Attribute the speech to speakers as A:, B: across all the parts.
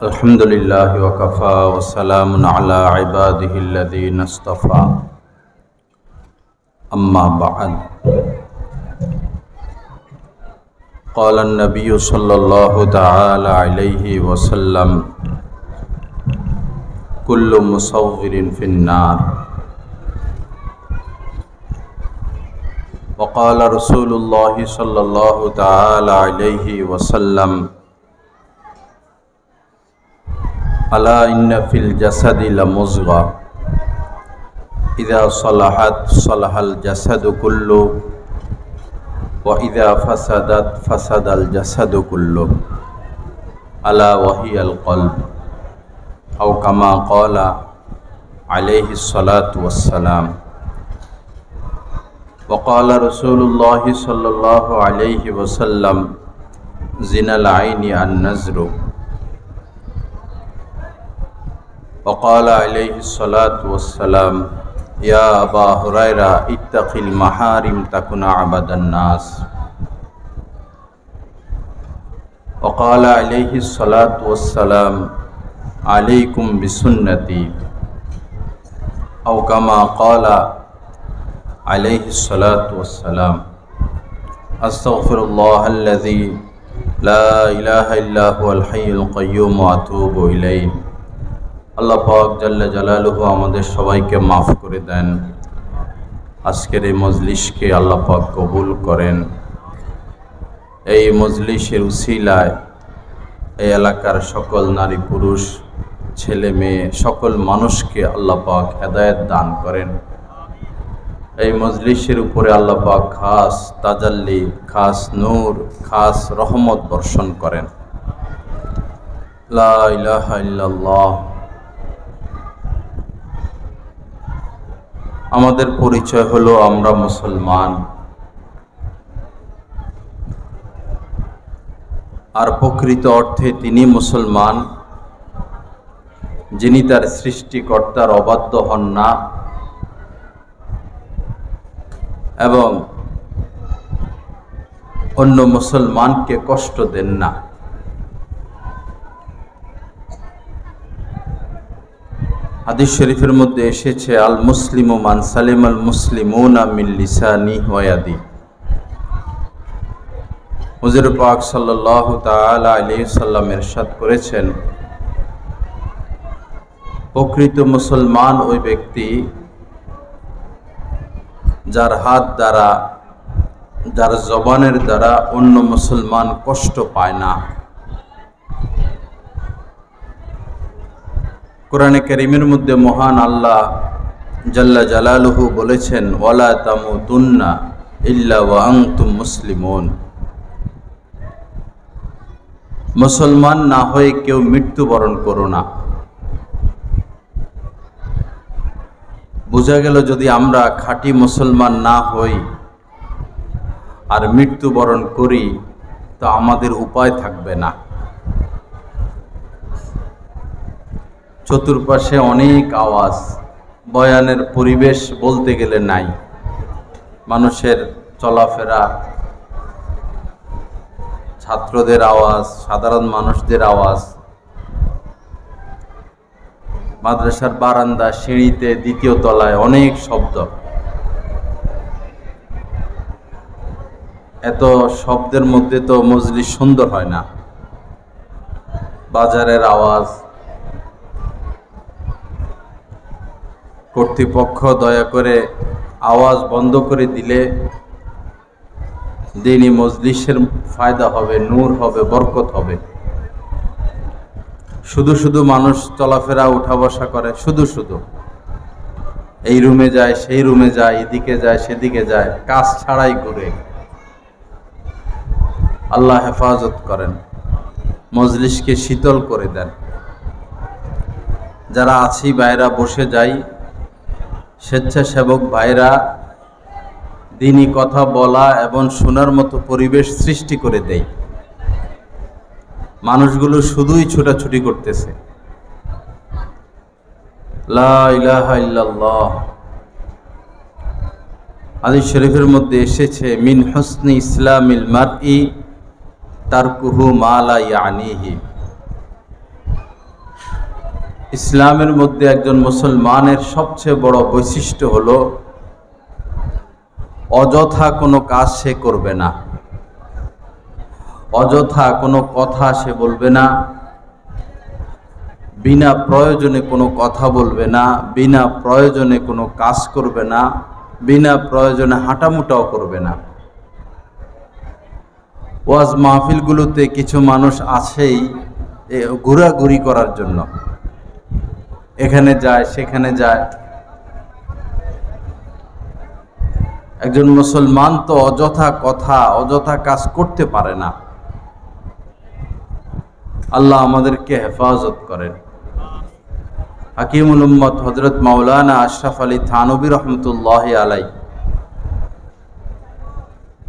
A: अल्हम्दुलिल्लाह वकफ़ा वस्सलामुन अला इबादिहिल्लज़ीना इस्तफ़ा अम्मा बअद। क़ाल अन्नबिय्यु सल्लल्लाहु तआला अलैहि वसल्लम कुल्लु मुसव्विरिन फ़िन्नार व क़ाल रसूलुल्लाहि सल्लल्लाहु तआला अलैहि वसल्लम अला इन्न फिल जसदि लमुज़ग़ा इज़ा सलहत सलहल जसदु कुल्लु व इज़ा फसदत फसदल जसदु कुल्लु अला वहियल क़ल्ब औ कमा क़ाला अलैहिस्सलातु वस्सलाम। व क़ाला रसूलुल्लाहि सल्लल्लाहु अलैहि वसल्लम ज़िनल ऐनि अन-नज़्रु वक़ाल अलैहिस्सलातु वस्सलाम या अबा हुरैरा इत्तक़िल महारिम तकुन अबदन नास वक़ाल अलैहिस्सलातु वस्सलाम अलैकुम बिसुन्नती औ कमा क़ाल अलैहिस्सलातु वस्सलाम अस्तग़फिरुल्लाहल्लज़ी ला इलाहा इल्ला हुवल हय्युल क़य्यूम व अतूबु इलैहि। আল্লাহ পাক জাল্লা জালালুহু আমাদের সবাইকে মাফ করে দেন। আজকের এই মজলিসকে আল্লাহ পাক কবুল করেন। এই মজলিসের উসিলায় এই এলাকার সকল নারী পুরুষ ছেলে মেয়ে সকল মানুষকে আল্লাহ পাক হেদায়েত দান করেন। এই মজলিসের উপরে আল্লাহ পাক খাস তাজাল্লি, খাস নূর, খাস রহমত বর্ষণ করেন। লা ইলাহা ইল্লাল্লাহ। আমাদের পরিচয় হলো আমরা মুসলমান, আর প্রকৃত অর্থে তিনি মুসলমান যিনি তার সৃষ্টিকর্তার অবাধ্য হন না এবং অন্য মুসলমানকে কষ্ট দেন না। হাদিস শরীফের মধ্যে এসেছে আল মুসলিমু মান সালিমাল মুসলিমুনা মিন লিসানিহি ওয়া ইয়াদিহি। হুজুর পাক সাল্লাল্লাহু তাআলা আলাইহি ওয়াসাল্লাম ইরশাদ করেছেন, প্রকৃত মুসলমান ওই ব্যক্তি যার হাত দ্বারা, যার জবানের দ্বারা অন্য মুসলমান কষ্ট পায় না। কোরআনে কারীমের মধ্যে মহান আল্লাহ জাল্লা জালালুহু বলেছেন, ওয়ালা তামুতুন্না ইল্লা ওয়া আনতুম মুসলিমুন। মুসলমান না হয়ে কেউ মৃত্যুবরণ করো না। বোঝা গেল যদি আমরা খাঁটি মুসলমান না হই আর মৃত্যুবরণ করি তো আমাদের উপায় থাকবে না। চতুর্পাশে অনেক আওয়াজ, বয়ানের পরিবেশ বলতে গেলে নাই। মানুষের চলাফেরা, ছাত্রদের আওয়াজ, সাধারণ মানুষদের আওয়াজ, মাদ্রাসার বারান্দা, সিঁড়িতে, দ্বিতীয় তলায় অনেক শব্দ। এত শব্দের মধ্যে তো মজলিস সুন্দর হয় না। বাজারের আওয়াজ, কর্তৃপক্ষ দয়া করে আওয়াজ বন্ধ করে দিলে দিনী মজলিসের ফায়দা হবে, নূর হবে, বরকত হবে। শুধু শুধু মানুষ চলাফেরা উঠা বসা করে, শুধু শুধু এই রুমে যায়, সেই রুমে যায়, এদিকে যায়, সেদিকে যায়, কাজ ছাড়াই ঘুরে। আল্লাহ হেফাজত করেন, মজলিসকে শীতল করে দেন। যারা আছি ভাইরা বসে যাই, স্বেচ্ছাসেবক ভাইরা দিনী কথা বলা এবং শোনার মতো পরিবেশ সৃষ্টি করে দেয়। মানুষগুলো শুধুই ছোটাছুটি করতেছে। লা ইলাহা ইল্লাল্লাহ। হাদিস শরীফের মধ্যে এসেছে, মিন হুসনি ইসলামিল মারই তারকুহু মা লা ইয়ানিহি। ইসলামের মধ্যে একজন মুসলমানের সবচেয়ে বড় বৈশিষ্ট্য হলো অযথা কোনো কাজ সে করবে না, অযথা কোনো কথা সে বলবে না, বিনা প্রয়োজনে কোনো কথা বলবে না, বিনা প্রয়োজনে কোনো কাজ করবে না, বিনা প্রয়োজনে হাঁটামুটাও করবে না। ওয়াজ মাহফিলগুলোতে কিছু মানুষ আছেই ঘোরাঘুরি করার জন্য, এখানে যায় সেখানে যায়। একজন মুসলমান তো অযথা কথা অযথা কাজ করতে পারে না। আল্লাহ আমাদেরকে হেফাজত করেন। হাকিমুল উম্মত হযরত মাওলানা আশরাফ আলী থানভী রহমতুল্লাহি আলাইহি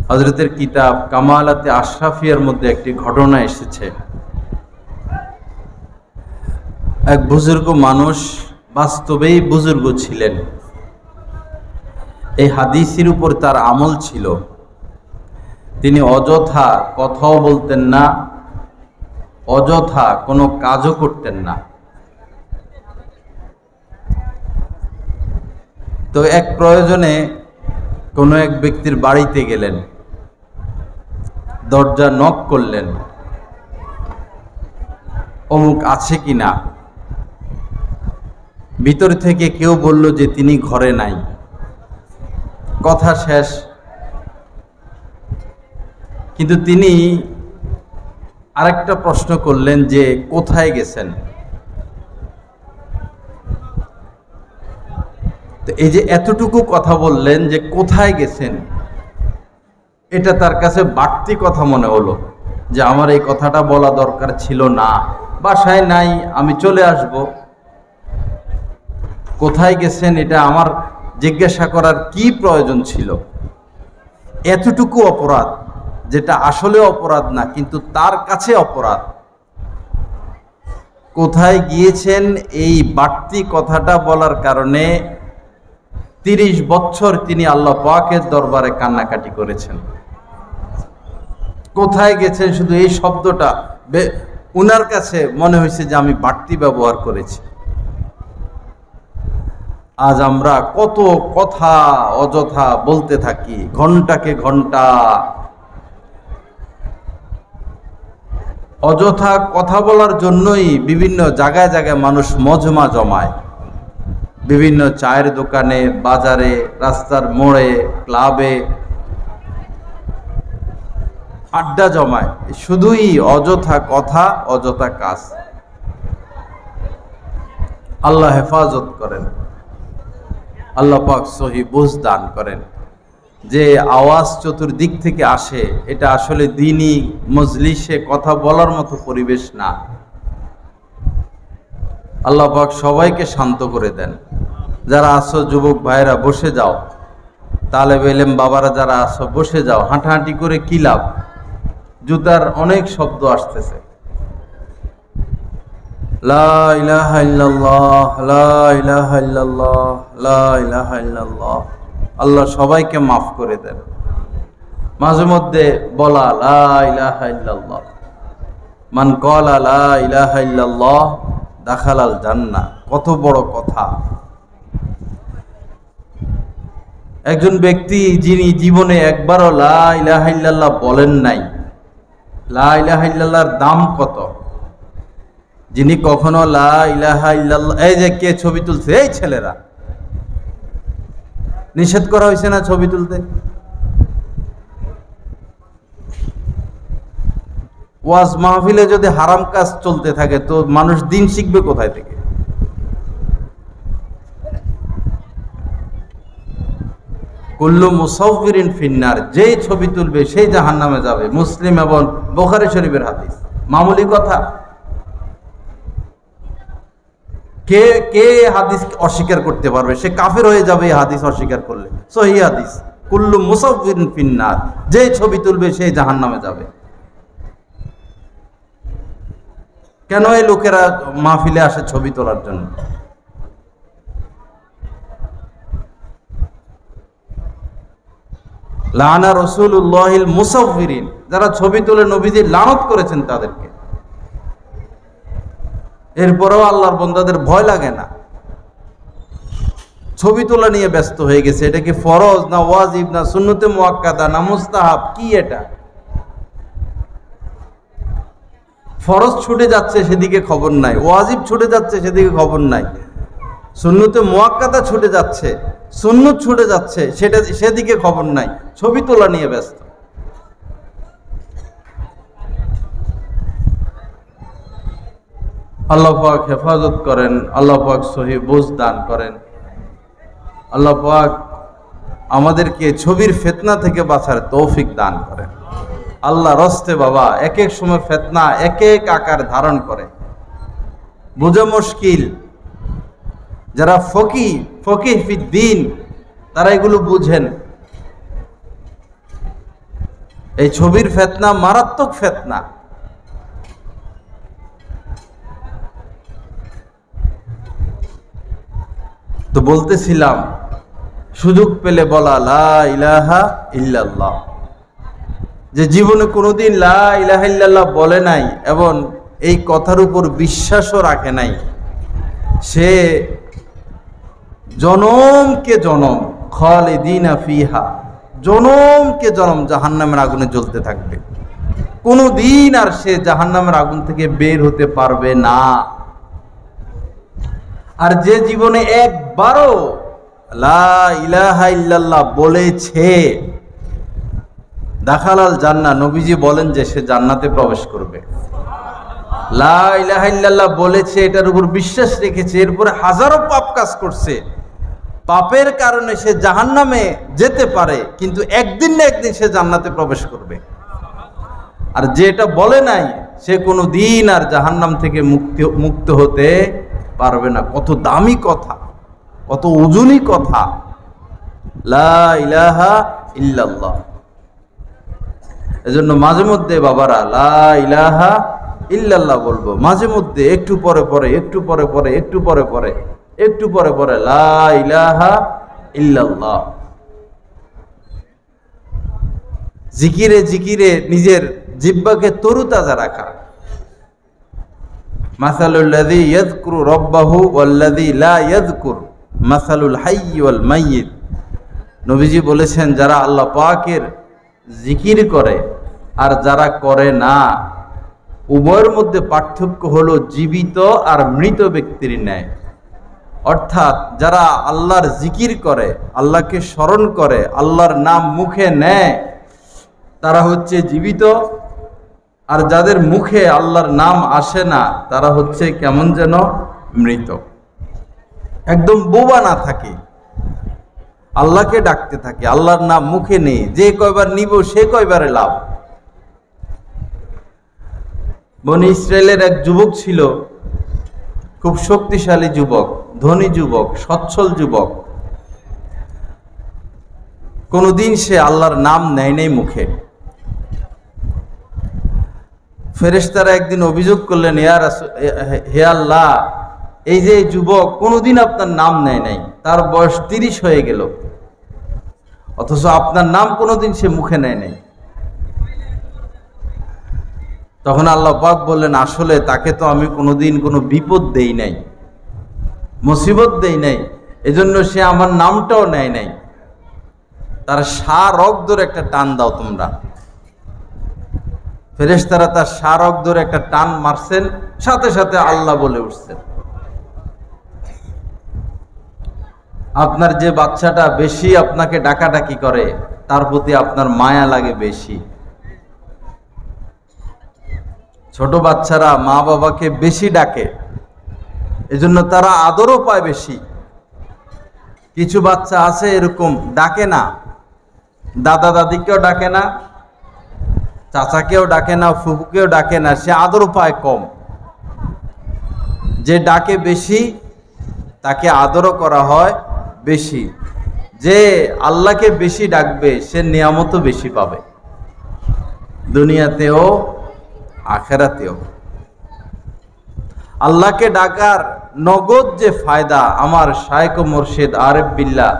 A: হযরতের কিতাব কামালাতে আশরাফিয়ার মধ্যে একটি ঘটনা এসেছে। এক বুজুর্গ মানুষ, বাস্তবেই বুজুর্গ ছিলেন, এই হাদিসের উপর তার আমল ছিল। তিনি অযথা কথাও বলতেন না, অযথা কোনো কাজও করতেন না। তো এক প্রয়োজনে কোনো এক ব্যক্তির বাড়িতে গেলেন, দরজা নক করলেন, অমুক আছে কিনা। ভিতর থেকে কেউ বলল যে তিনি ঘরে নাই। কথা শেষ, কিন্তু তিনি আরেকটা প্রশ্ন করলেন যে কোথায় গেছেন। তো এই যে এতটুকু কথা বললেন যে কোথায় গেছেন, এটা তার কাছে বাড়তি কথা মনে হলো, যে আমার এই কথাটা বলা দরকার ছিল না, বাসায় নাই, আমি চলে আসব। কোথায় গেছেন এটা আমার জিজ্ঞাসা করার কি প্রয়োজন ছিল? এতটুকু অপরাধ, যেটা আসলে অপরাধ না কিন্তু তার কাছে অপরাধ। কোথায় গিয়েছেন এই বাড়তি কথাটা বলার কারণে 30 বছর তিনি আল্লাহ পাকের দরবারে কান্নাকাটি করেছেন। কোথায় গেছেন, শুধু এই শব্দটা উনার কাছে মনে হয়েছে যে আমি বাড়তি ব্যবহার করেছি। আজ আমরা কত কথা অযথা বলতে থাকি, ঘন্টাকে ঘন্টা অযথা কথা বলার জন্যই বিভিন্ন জায়গায় জায়গায় মানুষ মজমা জমায়। বিভিন্ন চায়ের দোকানে, বাজারে, রাস্তার মোড়ে, ক্লাবে আড্ডা জমায়, শুধুই অযথা কথা অযথা কাজ। আল্লাহ হেফাজত করেন, আল্লাহ পাক সহি বুঝ দান করেন। যে আওয়াজ চতুর্দিক থেকে আসে, এটা আসলে দ্বীনি মজলিসে কথা বলার মতো পরিবেশ না। আল্লাহ পাক সবাইকে শান্ত করে দেন। যারা আসো যুবক ভাইরা বসে যাও, তালেবে ইলম বাবারা যারা আসো বসে যাও, হাঁটাহাঁটি করে কি লাভ? জুতার অনেক শব্দ আসতেছে। লা ইলাহা ইল্লাল্লাহ, লা ইলাহা ইল্লাল্লাহ, লা ইলাহা ইল্লাল্লাহ। আল্লাহ সবাইকে মাফ করে দেন। মাঝে মধ্যে বলা লা ইলাহা ইল্লাল্লাহ, মান ক্বালা লা ইলাহা ইল্লাল্লাহ দাখালাল জান্নাহ, কত বড় কথা। একজন ব্যক্তি যিনি জীবনে একবারও লা ইলাহা ইল্লাল্লাহ বলেন নাই, লা ইলাহা ইল্লাল্লাহর দাম কত। যিনি কখনো লা ইলাহা ইল্লাল্লাহ, এই যে কে ছবি তুলছে, এই ছেলেরা, নিষেধ করা হয়েছে না ছবি তুলতে? ওয়াজ মাহফিলে যদি হারাম কাজ চলতে থাকে তো মানুষ দিন শিখবে কোথায় থেকে? কুল্লু মুসাউফিরিন ফিন্নার, যেই ছবি তুলবে সেই জাহান্নামে যাবে। মুসলিম এবং বুখারী শরীফের হাদিস। মামুলি কথা? কে কে হাদিস অস্বীকার করতে পারবে? সে কাফের হয়ে যাবে এই হাদিস অস্বীকার করলে। সহিহ হাদিস, কুল্লু মুসাউফিরিন ফিন্নার, যে ছবি তুলবে সেই জাহান্নামে যাবে। কেন এই লোকেরা মাহফিলে আসে ছবি তোলার জন্য? লানা রাসূলুল্লাহিল মুসাউফিরিন, যারা ছবি তোলে নবীজি লানত করেছেন তাদেরকে। এরপরেও আল্লাহর বান্দাদের ভয় লাগে না, ছবি তোলা নিয়ে ব্যস্ত হয়ে গেছে। এটা কি ফরজ না ওয়াজিব না সুন্নতে মুআক্কাদা না মুস্তাহাব, কি এটা? ফরজ ছুটে যাচ্ছে সেদিকে খবর নাই, ওয়াজিব ছুটে যাচ্ছে সেদিকে খবর নাই, সুন্নতে মুআক্কাদা ছুটে যাচ্ছে, সুন্নত ছুটে যাচ্ছে সেদিকে খবর নাই, ছবি তোলা নিয়ে ব্যস্ত। আল্লাহ পাক হেফাজত করেন, আল্লাহ পাক সহি বুঝ দান করেন, আল্লাহ পাক আমাদেরকে ছবির ফিতনা থেকে বাঁচার তৌফিক দান করেন। আল্লাহ রস্তে বাবা, এক এক সময় ফিতনা এক এক আকার ধারণ করে, বোঝা মুশকিল। যারা ফকিহ ফিদ্দিন তারা এগুলো বুঝেন। এই ছবির ফিতনা মারাত্মক ফিতনা। তো বলতেছিলাম, সুযোগ পেলে বলা লা ইলাহা ইল্লাল্লাহ, যে জীবনে কোনোদিন লা ইলাহা ইল্লাল্লাহ বলে নাই এবং এই কথার উপর বিশ্বাসও রাখে নাই, সে জনমকে জনম খালিদিনা ফিহা, জনমকে জনম জাহান্নামের আগুনে জ্বলতে থাকবে, কোনোদিন আর সে জাহান্নামের আগুন থেকে বের হতে পারবে না। আর যে জীবনে একবারও লা ইলাহা ইল্লাল্লাহ বলেছে, দাখালাল জান্নাহ, নবীজি বলেন যে সে জান্নাতে প্রবেশ করবে। লা ইলাহা ইল্লাল্লাহ বলেছে, এটার উপর বিশ্বাস রেখেছে, এরপরে হাজারো পাপ কাজ করছে, পাপের কারণে সে জাহান্নামে যেতে পারে, কিন্তু একদিন না একদিন সে জান্নাতে প্রবেশ করবে। আর যেটা বলে নাই, সে কোনো দিন আর জাহান্নাম থেকে মুক্ত হতে পারবে না। কত দামি কথা, কত ওজনী কথা, লা ইলাহা ইল্লাল্লাহ। এজন্য মাঝে মধ্যে বাবারা লা ইলাহা ইল্লাল্লাহ বলবো, মাঝে মধ্যে একটু পরে পরে, একটু পরে পরে, একটু পরে পরে, একটু পরে পরে লা ইলাহা ইল্লাল্লাহ। জিকিরে জিকিরে নিজের জিহ্বাকে তরুতাজা রাখা। মাসালুল লাযী ইয়াযকুরু রাব্বাহু ওয়াল লাযী লা ইয়াযকুর মাসালুল হাইয়্যি ওয়াল মাইয়িত। নবীজি বলেছেন, যারা আল্লাহ পাকের জিকির করে আর যারা করে না, উভয়ের মধ্যে পার্থক্য হলো জীবিত আর মৃত ব্যক্তির ন্যায়। অর্থাৎ যারা আল্লাহর জিকির করে, আল্লাহকে স্মরণ করে, আল্লাহর নাম মুখে নেয়, তারা হচ্ছে জীবিত। আর যাদের মুখে আল্লাহর নাম আসে না, তারা হচ্ছে কেমন যেন মৃত। একদম বোবা না থাকে, আল্লাহকে ডাকতে থাকে, আল্লাহর নাম মুখে নেই, যে কয়বার নিব সে কয়বারে লাভ। বনি ইসরায়েলের এক যুবক ছিল, খুব শক্তিশালী যুবক, ধনী যুবক, সচ্ছল যুবক। কোনদিন সে আল্লাহর নাম নেয় নাই মুখে। ফেরেশতারা একদিন অভিযোগ করলেন, হে আল্লাহ, এই যে যুবক কোনদিন আপনার নাম নেয় নাই, তার বয়স 30 হয়ে গেল, অথচ আপনার নাম কোনদিন সে মুখে নেয় নাই। তখন আল্লাহ পাক বললেন, আসলে তাকে তো আমি কোনোদিন কোনো বিপদ দেই নাই, মুসিবত দেই নাই, এজন্য সে আমার নামটাও নেয় নাই। তার রগ ধরে একটা টান দাও তোমরা। ফেরেশতারা তার রগ ধরে একটা টান মারছেন, সাথে সাথে আল্লাহ বলে উঠছেন। আপনার যে বাচ্চাটা বেশি আপনাকে ডাকাডাকি করে, তার প্রতি আপনার মায়া লাগে বেশি। ছোট বাচ্চারা মা বাবাকে বেশি ডাকে, এজন্য তারা আদরও পায় বেশি। কিছু বাচ্চা আছে এরকম, ডাকে না, দাদা দাদিকেও ডাকে না, চাচাকেও ডাকে না, ফুফুকেও ডাকে না, সে আদরও পায় কম। যে ডাকে বেশি তাকে আদরও করা হয় বেশি। যে আল্লাহকে বেশি ডাকবে সে নিয়ামতও বেশি পাবে, দুনিয়াতেও আখেরাতেও। আল্লাহকে ডাকার নগদ যে ফায়দা, আমার শায়েখ ও মুর্শিদ আরিফ বিল্লাহ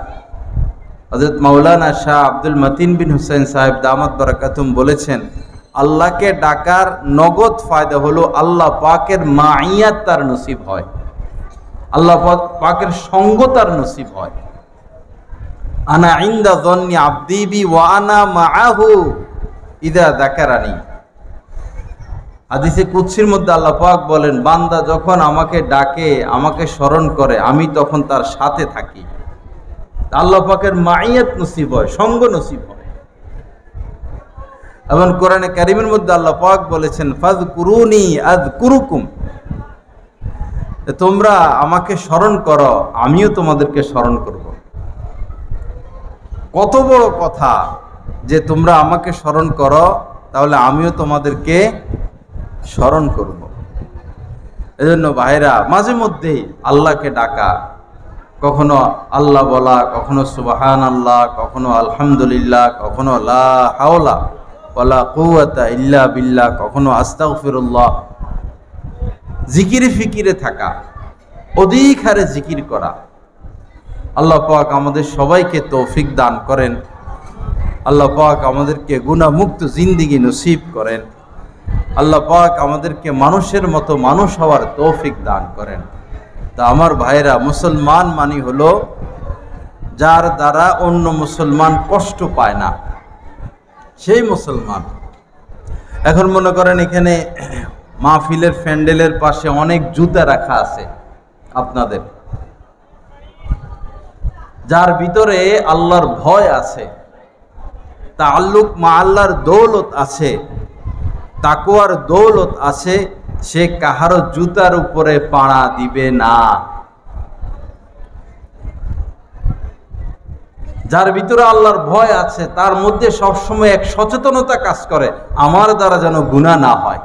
A: হযরত মাওলানা শাহ আব্দুল মতিন বিন হুসাইন সাহেব দামাত বারাকাতুম বলেছেন, আল্লাহকে ডাকার নগদ ফায়দা হলো আল্লাহ পাকের মাইয়াত তার নসিব হয়, আল্লাহ পাকের সঙ্গ তার নসিব হয়। আনা ইনদা যন্নি আবদি বি ওয়া আনা মাআহু ইযা যাকারানি। হাদিসে কুদসির মধ্যে আল্লাহ পাক বলেন, বান্দা যখন আমাকে ডাকে, আমাকে স্মরণ করে, আমি তখন তার সাথে থাকি। আল্লাহ পাকের মাইয়াত নসিব হয়, সঙ্গ নসিব হয়। এবং কোরআনে কারীমের মধ্যে আল্লাহ পাক বলেছেন, ফাযকুরুনি আযকুরুকুম, তোমরা আমাকে স্মরণ করো, আমিও তোমাদেরকে স্মরণ করব। কত বড় কথা যে তোমরা আমাকে স্মরণ করো, তাহলে আমিও তোমাদেরকে স্মরণ করব। এজন্য ভাইরা, মাঝে মধ্যেই আল্লাহকে ডাকা, কখনো আল্লাহ বলা, কখনো সুবহানাল্লাহ, কখনো আলহামদুলিল্লাহ, কখনো লা হাওলা ওয়ালা কুওয়াতা ইল্লা বিল্লাহ, কখনো আস্তাগফিরুল্লাহ, জিকিরে ফিকিরে থাকা, অধিক হারে জিকির করা। আল্লাহ পাক আমাদের সবাইকে তৌফিক দান করেন। আল্লাহ পাক আমাদেরকে গুনাহমুক্ত জিন্দেগি নসিব করেন। আল্লাহ পাক আমাদেরকে মানুষের মতো মানুষ হওয়ার তৌফিক দান করেন। তা আমার ভাইরা, মুসলমান মানি হলো যার দ্বারা অন্য মুসলমান কষ্ট পায় না, সেই মুসলমান। এখন মনে করেন এখানে মাহফিলের প্যান্ডেলের পাশে অনেক জুতা রাখা আছে আপনাদের, যার ভিতরে আল্লাহর ভয় আছে, তাআল্লুক মা আল্লাহর দৌলত আছে, তাকওয়ার দৌলত আছে, সে কাহারও জুতার উপরে পাড়া দিবে না। যার ভিতরে আল্লাহর ভয় আছে, তার মধ্যে সবসময় এক সচেতনতা কাজ করে, আমার দ্বারা যেন গুনাহ না হয়,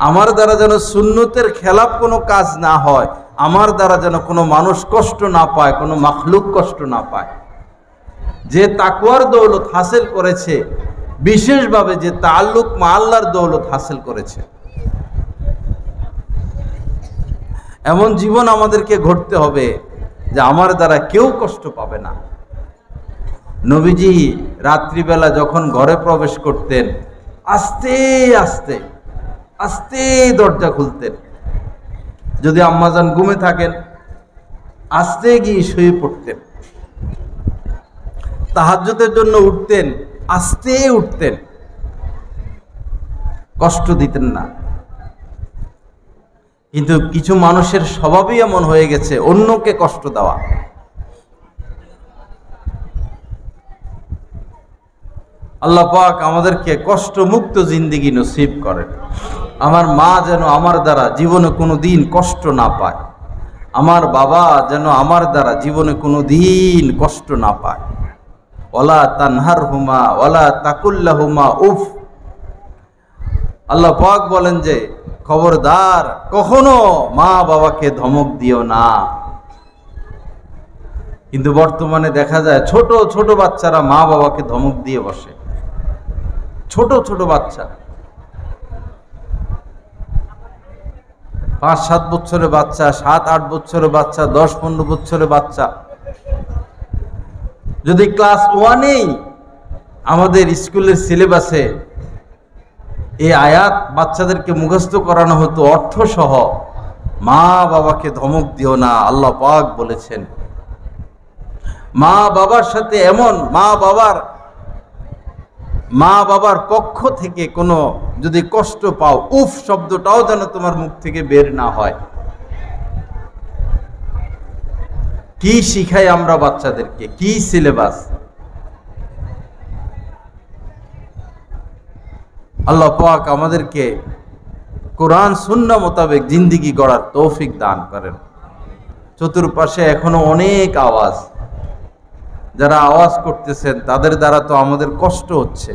A: আমার দ্বারা যেন সুন্নতের খেলাফ কোনো কাজ না হয়, আমার দ্বারা যেন কোনো মানুষ কষ্ট না পায়, কোনো মাখলুক কষ্ট না পায়। যে তাকওয়ার দৌলত হাসিল করেছে, বিশেষভাবে যে তাআল্লুক মা আল্লাহর দৌলত হাসিল করেছে, এমন জীবন আমাদেরকে গড়তে হবে যে আমার দ্বারা কেউ কষ্ট পাবে না। নবীজি রাত্রিবেলা যখন ঘরে প্রবেশ করতেন, আস্তে আস্তে আস্তে দরজা খুলতেন। যদি আম্মাজান ঘুমে থাকেন, আস্তে গিয়ে শুয়ে পড়তেন। তাহাজ্জুদের জন্য উঠতেন, আস্তে উঠতেন, কষ্ট দিতেন না। কিন্তু কিছু মানুষের স্বভাবই এমন হয়ে গেছে, অন্যকে কষ্ট দেওয়া। আল্লাহ পাক আমাদেরকে কষ্ট মুক্ত জিন্দেগি নসিব করেন। আমার মা যেন আমার দ্বারা জীবনে কোনো দিন কষ্ট না পায়, আমার বাবা যেন আমার দ্বারা জীবনে কোনো দিন কষ্ট না পায়। ওয়ালা তানহারহুমা ওয়ালা তাকুল্লাহুমা উফ। আল্লাহ পাক বলেন যে খবরদার, কখনো মা বাবাকে ধমক দিও না। কিন্তু বর্তমানে দেখা যায় ছোট ছোট বাচ্চারা মা বাবাকে ধমক দিয়ে বসে। ছোট ছোট বাচ্চা, 5-7 বছরের বাচ্চা, 7-8 বছরের বাচ্চা, 10-15 বছরের বাচ্চা। যদি ক্লাস 1-এই আমাদের স্কুলের সিলেবাসে এই আয়াত বাচ্চাদেরকে মুখস্থ করানো হতো অর্থ সহ, মা বাবাকে ধমক দিও না, আল্লাহ পাক বলেছেন। মা বাবার সাথে এমন মা বাবার পক্ষ থেকে কোনো যদি কষ্ট পাও, উফ শব্দটাও যেন তোমার মুখ থেকে বের না হয়। কি শিখাই আমরা বাচ্চাদেরকে, কি সিলেবাস! আল্লাহ পাক আমাদেরকে কোরআন সুন্নাহ মোতাবেক জিন্দেগি গড়ার তৌফিক দান করেন। চতুর্পাশে এখনো অনেক আওয়াজ, যারা আওয়াজ করতেছেন তাদের দ্বারা তো আমাদের কষ্ট হচ্ছে।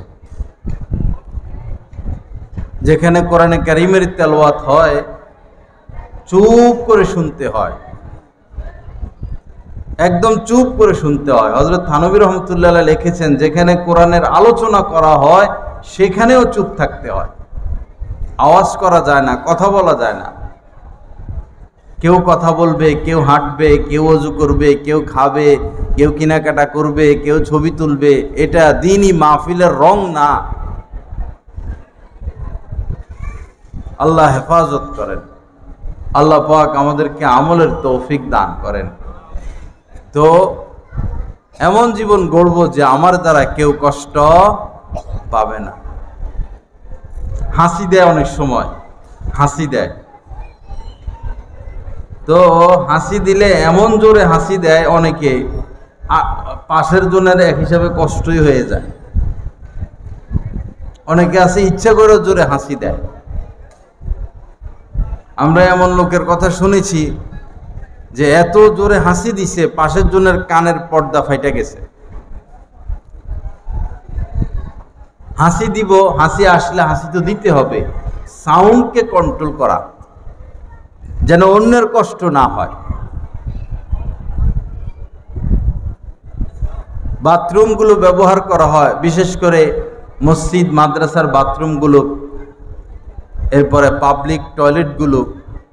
A: যেখানে কোরআনে কারীমের তেলাওয়াত হয়, চুপ করে শুনতে হয়, একদম চুপ করে শুনতে হয়। হযরত থানভী রহমাতুল্লাহ আলাইহি লিখেছেন, যেখানে কোরআনের আলোচনা করা হয় সেখানেও চুপ থাকতে হয়, আওয়াজ করা যায় না, কথা বলা যায় না। কেউ কথা বলবে, কেউ হাঁটবে, কেউ ওযু করবে, কেউ খাবে, কেউ কেনাকাটা করবে, কেউ ছবি তুলবে। এটা দিনই মাহফিলের রং না। আল্লাহ হেফাজত করেন। আল্লাহ পাক আমাদেরকে আমলের তৌফিক দান করেন। তো এমন জীবন গড়ব যে আমার দ্বারা কেউ কষ্ট পাবে না। হাসি দেয়, অনেক সময় হাসি দেয়। তো হাসি দিলে এমন জোরে হাসি দেয় অনেকে, পাশের জনের এক হিসাবে কষ্টই হয়ে যায়। অনেকে আছে ইচ্ছা করে জোরে হাসি দেয়। আমরা এমন লোকের কথা শুনেছি যে এত জোরে হাসি দিছে পাশের জনের কানের পর্দা ফাইটা গেছে। হাসি দিব, হাসি আসলে হাসি তো দিতে হবে, সাউন্ডকে কন্ট্রোল করা যেন অন্যের কষ্ট না হয়। বাথরুমগুলো ব্যবহার করা হয়, বিশেষ করে মসজিদ মাদ্রাসার বাথরুমগুলো, এরপরে পাবলিক টয়লেটগুলো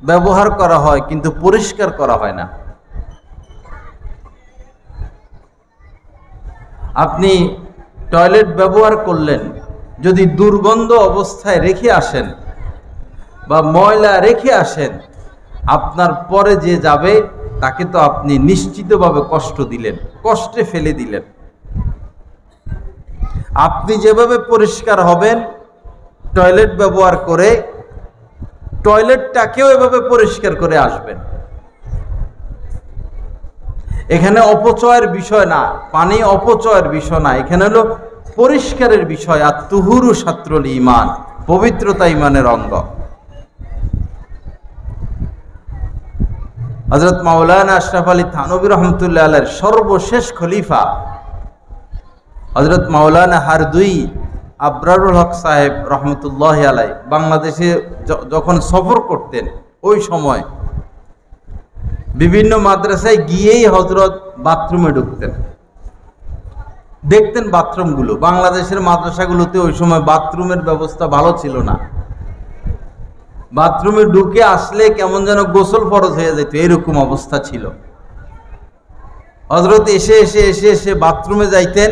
A: ব্যবহার করা হয়, কিন্তু পরিষ্কার করা হয় না। আপনি টয়লেট ব্যবহার করলেন, যদি দুর্গন্ধ অবস্থায় রেখে আসেন বা ময়লা রেখে আসেন, আপনার পরে যে যাবে তাকে তো আপনি নিশ্চিতভাবে কষ্ট দিলেন, কষ্টে ফেলে দিলেন। আপনি যেভাবে পরিষ্কার হবেন টয়লেট ব্যবহার করে, টয়লেটটাকেও এভাবে পরিষ্কার করে আসবেন। এখানে অপচয়ের বিষয় না, পানি অপচয়ের বিষয় না, এখানে হলো পরিষ্কারের বিষয়। আর তুহুরু শাত্রুল ঈমান, পবিত্রতা ঈমানের অঙ্গ। হযরত মাওলানা আশরাফ আলী থানভী রহমতুল্লাহ আলাইহির সর্বশেষ খলিফা হযরত মাওলানা হারদুই আবরারুল হক সাহেব রহমতুল্লাহ আলাইহি বাংলাদেশে যখন সফর করতেন, ওই সময় বিভিন্ন মাদ্রাসায় গিয়েই হযরত বাথরুমে ঢুকতেন, দেখতেন বাথরুমগুলো। বাংলাদেশের মাদ্রাসাগুলোতে ওই সময় বাথরুমের ব্যবস্থা ভালো ছিল না। বাথরুমে ঢুকে আসলে কেমন যেন গোসল ফরজ হয়ে যেত, এরকম অবস্থা ছিল। হযরত এসে এসে এসে এসে বাথরুমে যাইতেন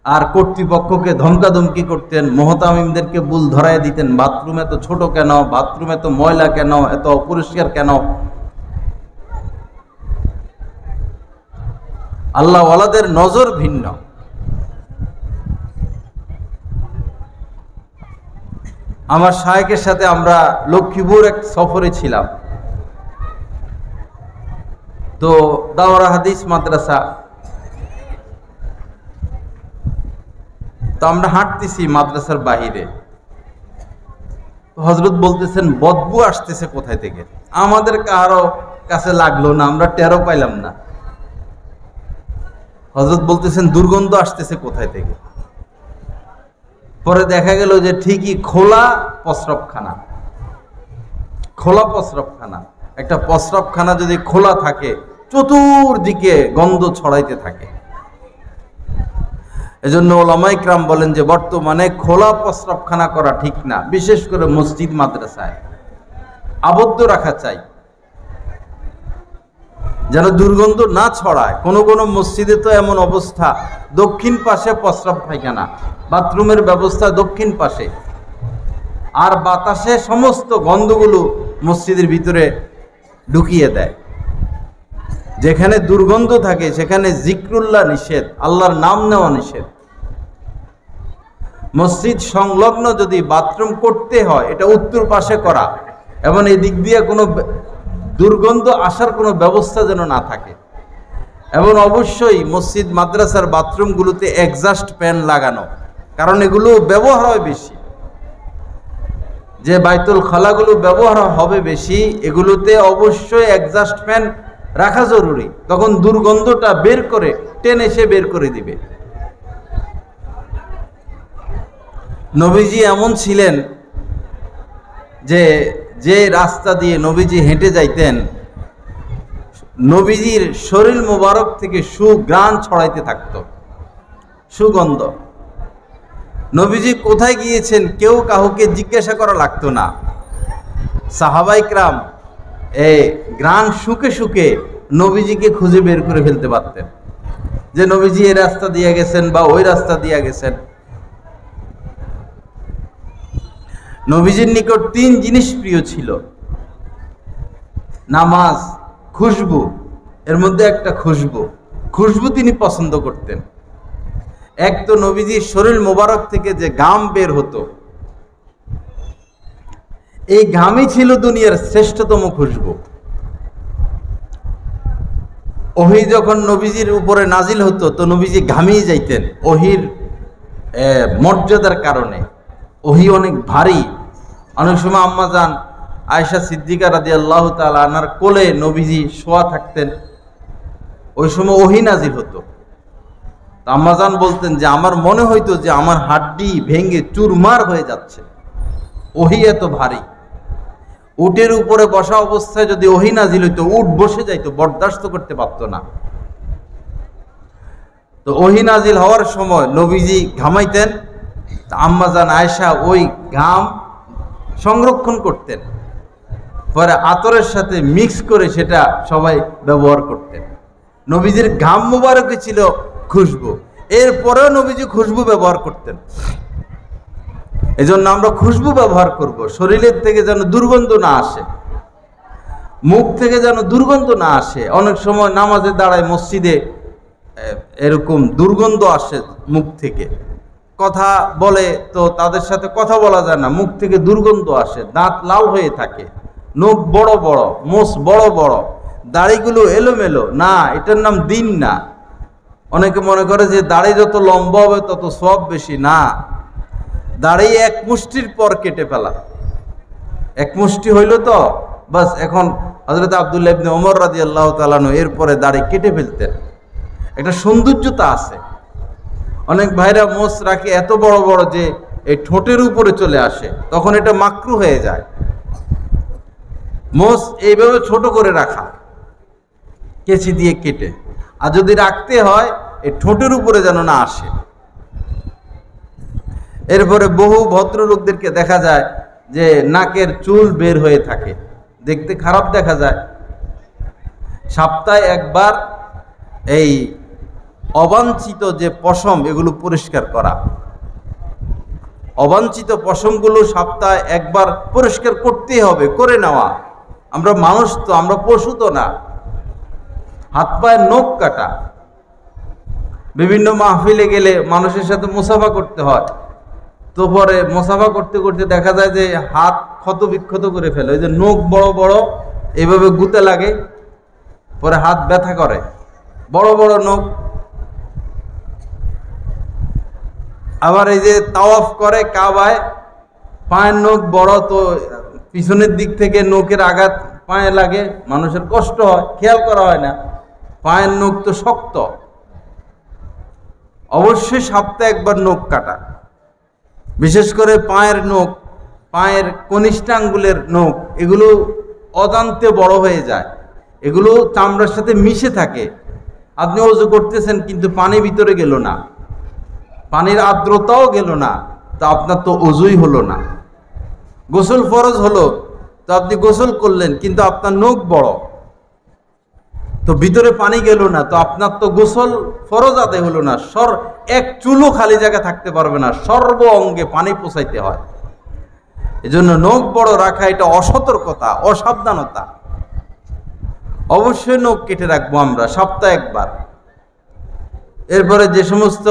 A: আর কর্তৃপক্ষকে ধমকাধমকি করতেন, মুহতামিমদেরকে ভুল ধরায় দিতেন, বাথরুম এত ছোট কেন, বাথরুম এত ময়লা কেন, এত অপরিষ্কার কেন। আল্লাহ ওয়ালাদের নজর ভিন্ন। আমার শায়েখের সাথে আমরা লক্ষ্মীপুর এক সফরে ছিলাম। তো দাওরা হাদিস মাদ্রাসা, তো আমরা হাঁটতেছি মাদ্রাসার বাহিরে। হযরত বলতেছেন বদবু আসতেছে কোথায় থেকে, আমাদের কারো কাছে লাগলো না, আমরা টেরও পাইলাম না। হযরত বলতেছেন দুর্গন্ধ আসতেছে কোথায় থেকে। পরে দেখা গেল যে ঠিকই খোলা প্রস্রাবখানা। খোলা প্রস্রাবখানা, একটা প্রস্রাবখানা যদি খোলা থাকে চতুর্দিকে গন্ধ ছড়াইতে থাকে। এজন্য ওলামা ইকরাম বলেন যে বর্তমানে খোলা প্রস্রাবখানা করা ঠিক না, বিশেষ করে মসজিদ মাদ্রাসায় আবদ্ধ রাখা চাই যেন দুর্গন্ধ না ছড়ায়। কোনো কোনো মসজিদে তো এমন অবস্থা, দক্ষিণ পাশে প্রস্রাব পায়খানা, বাথরুমের ব্যবস্থা দক্ষিণ পাশে, আর বাতাসে সমস্ত গন্ধগুলো মসজিদের ভিতরে ঢুকিয়ে দেয়। যেখানে দুর্গন্ধ থাকে সেখানে জিক্রুল্লাহ নিষেধ, আল্লাহর নাম নেওয়া নিষেধ। মসজিদ সংলগ্ন যদি বাথরুম করতে হয়, এটা উত্তর পাশে করা, এবং এই দিক দিয়ে কোনো দুর্গন্ধ আসার কোনো ব্যবস্থা যেন না থাকে। এবং অবশ্যই মসজিদ মাদ্রাসার বাথরুমগুলোতে এক্সস্ট ফ্যান লাগানো, কারণ এগুলো ব্যবহার হয় বেশি। যে বাইতুল খালাগুলো ব্যবহার হবে বেশি, এগুলোতে অবশ্যই এক্সস্ট ফ্যান রাখা জরুরি, তখন দুর্গন্ধটা বের করে টেনে সে বের করে দিবে। নবীজি এমন ছিলেন যে যে রাস্তা দিয়ে নবীজি হেঁটে যাইতেন, নবীজির শরীর মোবারক থেকে সুঘ্রাণ ছড়াইতে থাকত, সুগন্ধ। নবীজি কোথায় গিয়েছেন কেউ কাউকে জিজ্ঞাসা করা লাগতো না। সাহাবায়ে কেরাম এই গ্রাণ শুকে শুকে নবীজিকে খুঁজে বের করে ফেলতে পারতেন, যে নবীজি এই রাস্তা দিয়ে গেছেন বা ওই রাস্তা দিয়ে গেছেন। নবীজির নিকট 3 জিনিস প্রিয় ছিল: নামাজ, খুশবু, এর মধ্যে একটা খুশবু তিনি পছন্দ করতেন। এক তো নবীজির শরীর মোবারক থেকে যে ঘাম বের হতো, এই ঘামই ছিল দুনিয়ার শ্রেষ্ঠতম খুশবু। ওহী যখন নবীজির উপরে নাজিল হতো তো নবীজি ঘামিয়ে যাইতেন ওহীর মর্যাদার কারণে। ওহী অনেক ভারী। অনেক সময় আম্মাজান আয়েশা সিদ্দিকা রাদিয়াল্লাহু তাআলা আনহার কোলে নবীজি শোয়া থাকতেন, ওই সময় ওহী নাজিল হতো। আম্মাজান বলতেন যে আমার মনে হইতো যে আমার হাড্ডি ভেঙে চুরমার হয়ে যাচ্ছে, ওহী এত ভারী। উটের উপরে বসা অবস্থায় যদি ওহী নাজিল হইতো, উট বসে যাইতো, বরদাস্ত করতে পারতো না। তো ওহী নাজিল হওয়ার সময় নবীজি ঘামাইতেন, আম্মাজান আয়েশা ওই ঘাম সংরক্ষণ করতেন, পরে আতরের সাথে মিক্স করে সেটা সবাই ব্যবহার করতেন। নবীজির ঘাম মুবারকে ছিল খুশবু, এরপরেও নবীজি খুশবু ব্যবহার করতেন। এজন্য আমরা খুশবু ব্যবহার করব, শরীরের থেকে যেন দুর্গন্ধ না আসে, মুখ থেকে যেন দুর্গন্ধ না আসে। অনেক সময় নামাজে দাঁড়ায় মসজিদে এরকম দুর্গন্ধ আসে মুখ থেকে, কথা বলে তো তাদের সাথে কথা বলা যায় না, মুখ থেকে দুর্গন্ধ আসে, দাঁত লাল হয়ে থাকে, নখ বড় বড়, মোষ বড় বড়, দাড়িগুলো এলোমেলো। না, এটার নাম দিন না। অনেকে মনে করে যে দাড়ি যত লম্বা হবে তত সওয়াব বেশি। না, দাড়ি এক মুষ্টির পর কেটে ফেলা। এক মুষ্টি হইল তো বাস। এখন হযরত আব্দুল্লাহ ইবনে ওমর রাদিয়াল্লাহু তাআলা আনহু এরপরে দাড়ি কেটে ফেলতেন। একটা সৌন্দর্যতা আছে। অনেক ভাইরা মোষ রাখে এত বড় বড় যে এই ঠোঁটের উপরে চলে আসে, তখন এটা মাকরু হয়ে যায়। মোষ এইভাবে ছোট করে রাখা, কেচি দিয়ে কেটে, আর যদি রাখতে হয় এই ঠোঁটের উপরে যেন না আসে। এরপরে বহু ভদ্রলোকদেরকে দেখা যায় যে নাকের চুল বের হয়ে থাকে, দেখতে খারাপ দেখা যায়। সপ্তাহে একবার এই অবাঞ্ছিত যে পশম এগুলো পরিষ্কার করা, অবাঞ্ছিত পশমগুলো সপ্তাহে একবার পরিষ্কার করতেই হবে, করে নেওয়া। আমরা মানুষ তো, আমরা পশু তো না। হাত পায়ের নখ কাটা, বিভিন্ন মাহফিলে গেলে মানুষের সাথে মুসাফা করতে হয়, তো পরে মুসাফা করতে করতে দেখা যায় যে হাত ক্ষত বিক্ষত করে ফেলে, ওই যে নখ বড় বড় এইভাবে গুতে লাগে, পরে হাত ব্যথা করে, বড় বড় নখ। আবার এই যে তাওয়াফ করে কাবায়, পায়ের নখ বড়, তো পিছনের দিক থেকে নখের আঘাত পায়ে লাগে, মানুষের কষ্ট হয়, খেয়াল করা হয় না। পায়ের নখ তো শক্ত, অবশ্যই সপ্তাহে একবার নখ কাটা। বিশেষ করে পায়ের নখ, পায়ের কনিষ্ঠ আঙ্গুলের নখ, এগুলো অজান্তে বড় হয়ে যায়, এগুলো চামড়ার সাথে মিশে থাকে। আপনি ওযু করতেছেন কিন্তু পানি ভিতরে গেল না, পানির আর্দ্রতাও গেল না, তো আপনার তো ওযুই হলো না। গোসল ফরজ হলো, তো আপনি গোসল করলেন কিন্তু আপনার নখ বড়, তো ভিতরে পানি গেল না, তো আপনার তো গোসল ফরজ আদায় হলো না। এক চুলও খালি জায়গা থাকতে পারবে না, সর্ব অঙ্গে পানি পৌঁছাইতে হয়। এজন্য নখ বড় রাখা এটা অসতর্কতা, অসাবধানতা। অবশ্যই নখ কেটে রাখবো আমরা সপ্তাহে একবার। এরপরে যে সমস্ত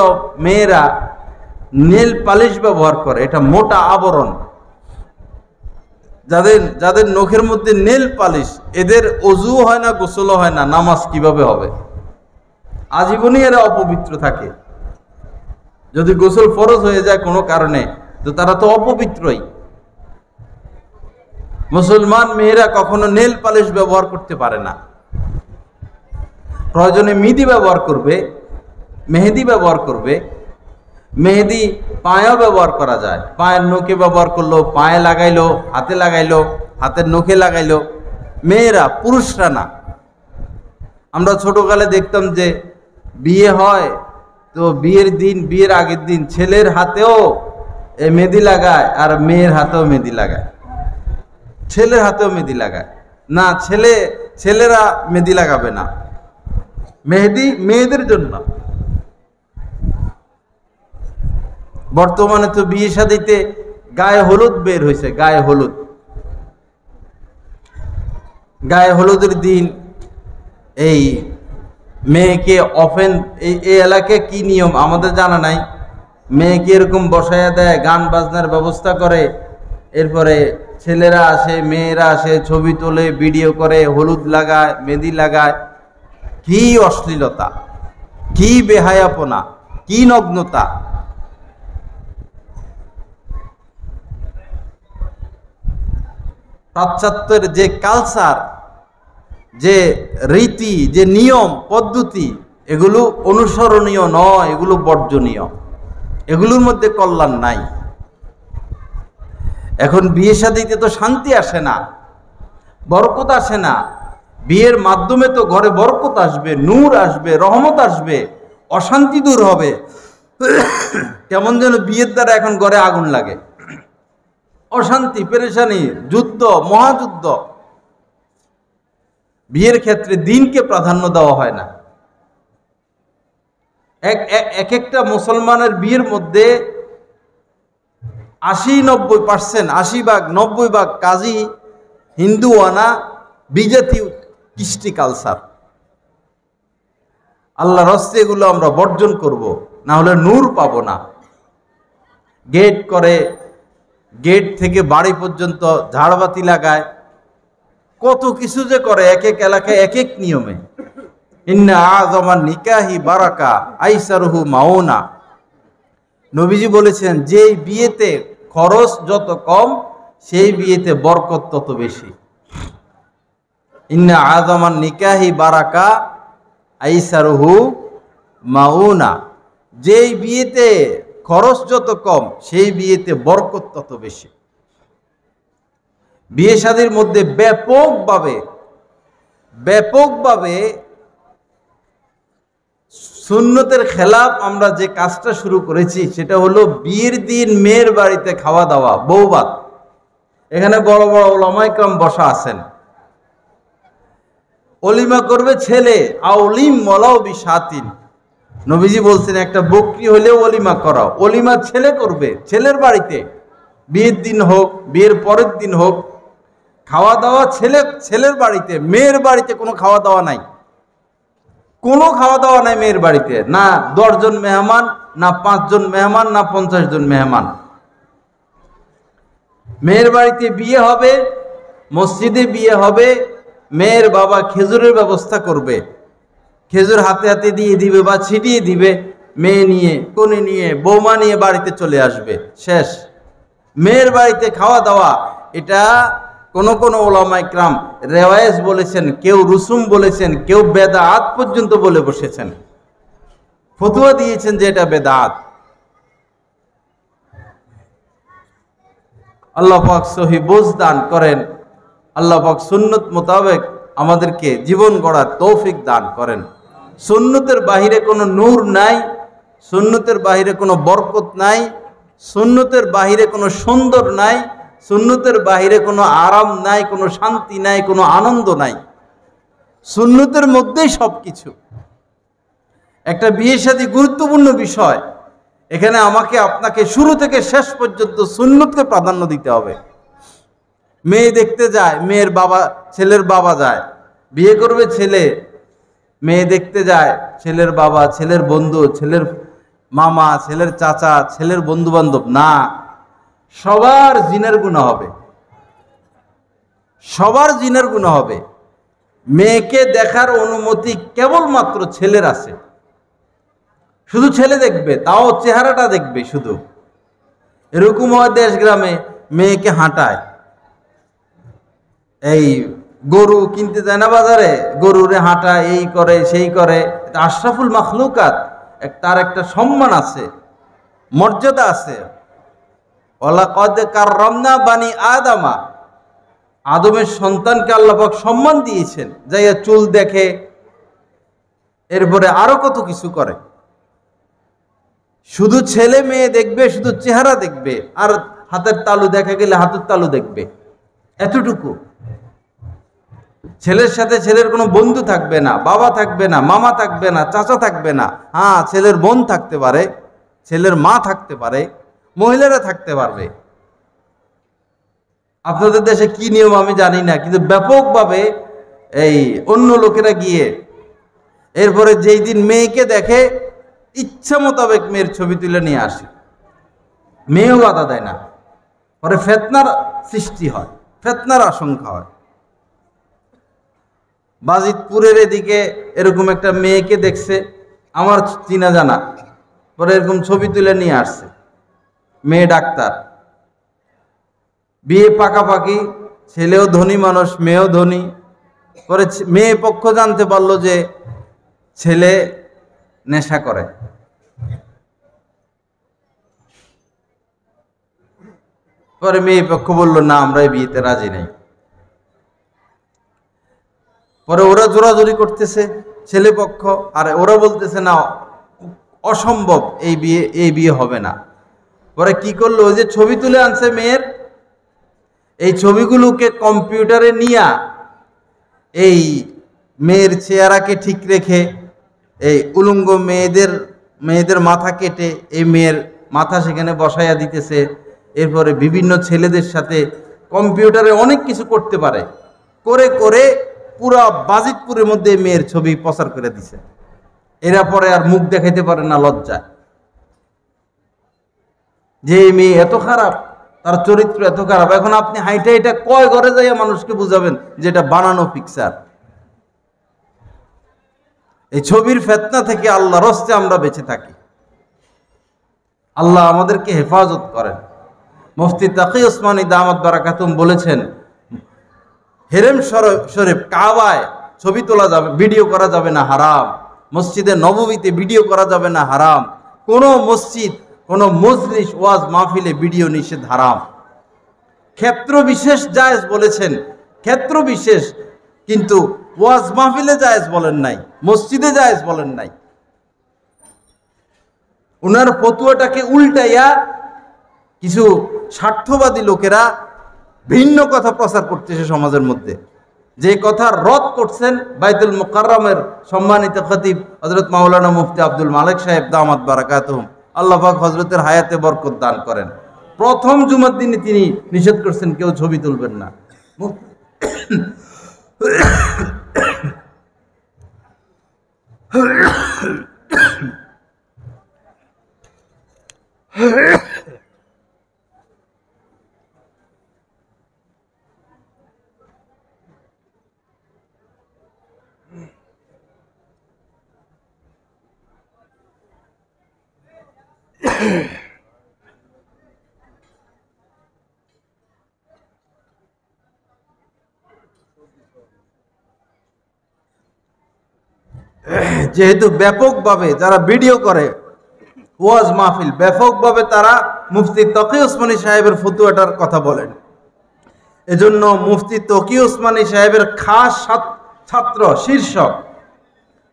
A: মেয়েরা নেল পালিশ ব্যবহার করে, এটা মোটা আবরণ, যাদের নখের মধ্যে নেল পালিশ, এদের ওযুও হয় না, গোসলও হয় না, নামাজ কিভাবে হবে? আজীবনই এরা অপবিত্র থাকে। যদি গোসল ফরজ হয়ে যায় কোনো কারণে, তো তারা তো অপবিত্রই। মুসলমান মেয়েরা কখনো নেল পালিশ ব্যবহার করতে পারে না। প্রয়োজনে মিদি ব্যবহার করবে, মেহেদি ব্যবহার করবে। মেহেদি পায়েও ব্যবহার করা যায়, পায়ের নখে ব্যবহার করলো, পায়ে লাগাইলো, হাতে লাগাইলো, হাতের নখে লাগাইলো। মেয়েরা, পুরুষরা না। আমরা ছোটকালে দেখতাম যে বিয়ে হয় তো বিয়ের দিন, বিয়ের আগের দিন ছেলের হাতেও মেহেদি লাগায় আর মেয়ের হাতেও মেহেদি লাগায়, ছেলের হাতেও মেহেদি লাগায়। না, ছেলেরা মেহেদি লাগাবে না, মেহেদি মেয়েদের জন্য। বর্তমানে তো বিয়ে শাদিতে গায়ে হলুদ বের হয়েছে, গায়ে হলুদের দিন এই মেয়েকে এই এলাকায় কি নিয়ম আমাদের জানা নাই, মেয়েকে এরকম বসায়া দেয়, গান বাজনার ব্যবস্থা করে, এরপরে ছেলেরা আসে, মেয়েরা আসে, ছবি তোলে, ভিডিও করে, হলুদ লাগায়, মেহেদি লাগায়। কি অশ্লীলতা, কি বেহায়াপনা, কি নগ্নতা! পাশ্চাত্যের যে কালচার, যে রীতি, যে নিয়ম পদ্ধতি, এগুলো অনুসরণীয় নয়, এগুলো বর্জনীয়, এগুলোর মধ্যে কল্যাণ নাই। এখন বিয়ে শাদীতে তো শান্তি আসে না, বরকত আসে না। বিয়ের মাধ্যমে তো ঘরে বরকত আসবে, নূর আসবে, রহমত আসবে, অশান্তি দূর হবে। কেমন যেন বিয়ের দ্বারা এখন ঘরে আগুন লাগে, অশান্তি, পেরেশানি, যুদ্ধ, মহাযুদ্ধ। বিয়ের ক্ষেত্রে দিনকে প্রাধান্য দেওয়া হয় না। এক একটা মুসলমানের বিয়ের মধ্যে 80-90%, 80-90 কাজী হিন্দু আনা, বিজাতি কৃষ্টি কালচার। আল্লাহর হস্তে এগুলো আমরা বর্জন করব, না হলে নূর পাবো না। গেট থেকে বাড়ি পর্যন্ত ঝাড়বাতি লাগায়, কত কিছু যে করে, এক এক এলাকায় এক এক নিয়মে। ইন্না আযমান নিকাহি বারাকা আইসারহু মাউনা। নবীজি বলেছেন, যে বিয়েতে খরচ যত কম, সেই বিয়েতে বরকত তত বেশি। ইন্না আযমান নিকাহি বারাকা আইসারহু মাউনা। যেই বিয়েতে খরচ যত কম, সেই বিয়েতে বরকত তত বেশি। বিয়ে শাদীর মধ্যে ব্যাপকভাবে সুন্নতের খেলাফ আমরা যে কাজটা শুরু করেছি, সেটা হলো বিয়ের দিন মেয়ের বাড়িতে খাওয়া দাওয়া, বৌভাত। এখানে বড় বড় উলামায়ে কেরাম বসা আছেন। অলিমা করবে ছেলে, আউলিম মলাও বিশাতিন। নবীজি বলছেন, একটা বকরি হলেও অলিমা করাও। অলিমা ছেলে করবে, ছেলের বাড়িতে, বিয়ের দিন হোক, বিয়ের পরের দিন হোক, খাওয়া দাওয়া ছেলের বাড়িতে। মেয়ের বাড়িতে কোনো খাওয়া দাওয়া নাই, কোনো খাওয়া দাওয়া নাই মেয়ের বাড়িতে। না 10 জন মেহমান, না 5 জন মেহমান, না 50 জন মেহমান। মেয়ের বাড়িতে বিয়ে হবে, মসজিদে বিয়ে হবে, মেয়ের বাবা খেজুরের ব্যবস্থা করবে, খেজুর হাতে হাতে দিয়ে দিবে বা ছিটিয়ে দিবে, মেয়ে নিয়ে, কনে নিয়ে, বৌমা নিয়ে বাড়িতে চলে আসবে, শেষ। মেয়ের বাড়িতে খাওয়া দাওয়া, এটা কোন উলামায়ে কেরাম রেওয়ায়েজ বলেছেন, কেউ রুসুম বলেছেন, কেউ বেদাত পর্যন্ত বলে বসেছেন, ফতোয়া দিয়েছেন যে এটা বেদাত। আল্লাহ পাক সহি বুঝ দান করেন, আল্লাহ পাক সুন্নত মোতাবেক আমাদেরকে জীবন গড়ার তৌফিক দান করেন। সুন্নতের বাহিরে কোনো নূর নাই, সুন্নতের বাহিরে কোনো বরকত নাই, সুন্নতের বাহিরে কোনো সুন্দর নাই, সুন্নতের বাহিরে কোনো আরাম নাই, কোনো শান্তি নাই, কোনো আনন্দ নাই। সুন্নতের মধ্যেই সব কিছু। একটা বিয়ে শাদী গুরুত্বপূর্ণ বিষয়। এখানে আমাকে আপনাকে শুরু থেকে শেষ পর্যন্ত সুন্নতকে প্রাধান্য দিতে হবে। মেয়ে দেখতে যায়, ছেলের বাবা যায়, বিয়ে করবে ছেলে, মেয়ে দেখতে যায়, ছেলের বাবা, ছেলের বন্ধু, ছেলের মামা, ছেলের চাচা, ছেলের বন্ধু বান্ধব, না, সবার জিনের গুনাহ হবে, সবার জিনের গুনাহ হবে। মেয়েকে দেখার অনুমতি কেবলমাত্র ছেলের আছে, শুধু ছেলে দেখবে, তাও চেহারাটা দেখবে শুধু। এরকম হয় দেশ গ্রামে, মেয়েকে হাঁটায়, এই গরু কিনতে যায় না বাজারে, গরুরে হাঁটায়, এই করে সেই করে। আশরাফুল মাখলুকাত, তার একটা সম্মান আছে, মর্যাদা আছে। ওয়ালাকাদ কাররামনা বানি আদামা, আদমের সন্তানকে আল্লাহ পাক সম্মান দিয়েছেন। যাইয়া চুল দেখে, এরপরে আরো কত কিছু করে। শুধু ছেলে মেয়ে দেখবে, শুধু চেহারা দেখবে, আর হাতের তালু দেখা গেলে হাতের তালু দেখবে, এতটুকু। ছেলের সাথে ছেলের কোনো বন্ধু থাকবে না, বাবা থাকবে না, মামা থাকবে না, চাচা থাকবে না। হ্যাঁ, ছেলের বোন থাকতে পারে, ছেলের মা থাকতে পারে, মহিলারা থাকতে পারবে। আপনাদের দেশে কি নিয়ম আমি জানি না, কিন্তু ব্যাপকভাবে এই অন্য লোকেরা গিয়ে এরপরে যেই দিন মেয়েকে দেখে ইচ্ছা মোতাবেক মেয়ের ছবি তুলে নিয়ে আসে, মেয়েও বাধা দেয় না। পরে ফিতনার সৃষ্টি হয়, ফিতনার আশঙ্কা হয়। বাজিতপুরের এদিকে এরকম একটা মেয়েকে দেখছে, আমার চিনা জানা, পরে এরকম ছবি তুলে নিয়ে আসছে। মেয়ে ডাক্তার, বিয়ে পাকাপাকি, ছেলেও ধনী মানুষ, মেয়েও ধনী। পরে মেয়ে পক্ষ জানতে পারলো যে ছেলে নেশা করে। পরে মেয়ে পক্ষ বলল না, আমরা এই বিয়েতে রাজি নেই। পরে ওরা জোরাজোরি করতেছে ছেলে পক্ষ, আর ওরা বলতেছে না, অসম্ভব, এই বিয়ে হবে না। পরে কি করলো, ওই যে ছবি তুলে আনছে মেয়ের, এই ছবিগুলোকে কম্পিউটারে নিয়ে এই মেয়ের চেহারাকে ঠিক রেখে এই উলঙ্গ মেয়েদের মাথা কেটে এই মেয়ের মাথা সেখানে বসাইয়া দিতেছে। এরপরে বিভিন্ন ছেলেদের সাথে কম্পিউটারে অনেক কিছু করতে পারে, করে করে পুরা বাজিতপুরের মধ্যে মেয়ের ছবি প্রচার করে দিছে। এরা পরে আর মুখ দেখাইতে পারে না লজ্জায়, যে মেয়ে এত খারাপ, তার চরিত্র এত খারাপ। এখন আপনি হাইটা এটা কয় ঘরে যাইয়া মানুষকে বুঝাবেন যে এটা বানানো পিকচার। এই ছবির ফিতনা থেকে আল্লাহর রাস্তে আমরা বেঁচে থাকি, আল্লাহ আমাদেরকে হেফাজত করেন। মুফতি তাকি ওসমানী দামাত বারাকাতুম বলেছেন, হেরেম শরীফ কাবায় ছবি তোলা যাবে, ভিডিও করা যাবে না, হারাম। মসজিদে নববীতে ভিডিও করা যাবে না, হারাম। কোনো মসজিদ, কোনো মজলিস, ওয়াজ মাহফিলে ভিডিও নিষেধ, হারাম। ক্ষেত্র বিশেষ জায়েজ বলেছেন, ক্ষেত্র বিশেষ, কিন্তু ওয়াজ মাহফিলে জায়েজ বলেন নাই, মসজিদে জায়েজ বলেন নাই। ওনার ফতুয়াটাকে উল্টাইয়া কিছু স্বার্থবাদী লোকেরা ভিন্ন কথা প্রচার করতেছে সমাজের মধ্যে। যে কথা রদ করছেন বাইতুল মুকাররমের সম্মানিত খতিব হযরত মাওলানা মুফতি আব্দুল মালিক সাহেব দামাত বারাকাতুহুম, আল্লাহ পাক হযরতের হায়াতে বরকত দান করেন। প্রথম জুমার দিনে তিনি নিষেধ করছেন কেউ ছবি তুলবেন না। যেহেতু ব্যাপকভাবে যারা ভিডিও করে ওয়াজ মাহফিল, ব্যাপকভাবে তারা মুফতি তকি ওসমানী সাহেবের ফতুয়াটার কথা বলেন। এজন্য মুফতি তকি ওসমানী সাহেবের খাস ছাত্র শীর্ষক